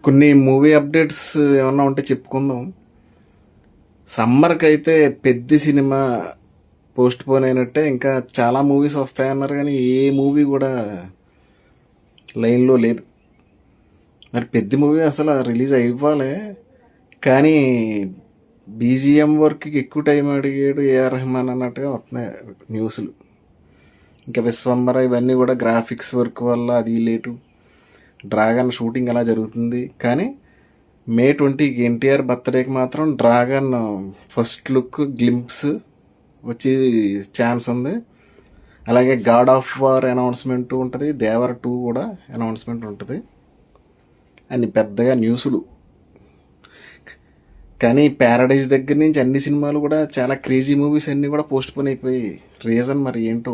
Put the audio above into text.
కొన్ని movie updates ఏమన్నా ఉంటే చెప్పుకుందాం. సమ్మర్కి అయితే పెద్ద సినిమా పోస్ట్ పోన్ అయినట్టే ఇంకా చాలా మూవీస్ వస్తాయన్నారు, కానీ ఏ మూవీ కూడా లైన్లో లేదు. మరి పెద్ద మూవీ అసలు రిలీజ్ అవ్వాలి, కానీ బీజిఎం వర్క్కి ఎక్కువ టైం అడిగాడు ఏఆర్ రెహమాన్ అన్నట్టుగా వస్తున్నాయి న్యూస్లు. ఇంకా విశ్వంబర ఇవన్నీ కూడా గ్రాఫిక్స్ వర్క్ వల్ల అది లేటు. డ్రాగన్ షూటింగ్ అలా జరుగుతుంది, కానీ మే 20కి ఎన్టీఆర్ బర్త్డేకి మాత్రం డ్రాగన్ ఫస్ట్ లుక్ గ్లింప్స్ వచ్చే ఛాన్స్ ఉంది. అలాగే గాడ్ ఆఫ్ వార్ అనౌన్స్మెంట్ ఉంటుంది, దేవర్ 2 కూడా అనౌన్స్మెంట్ ఉంటుంది అని పెద్దగా న్యూస్లు. కానీ ప్యారడైజ్ దగ్గర నుంచి అన్ని సినిమాలు కూడా చాలా క్రేజీ మూవీస్ అన్నీ కూడా పోస్ట్ పోన్ అయిపోయి రీజన్ మరి ఏంటో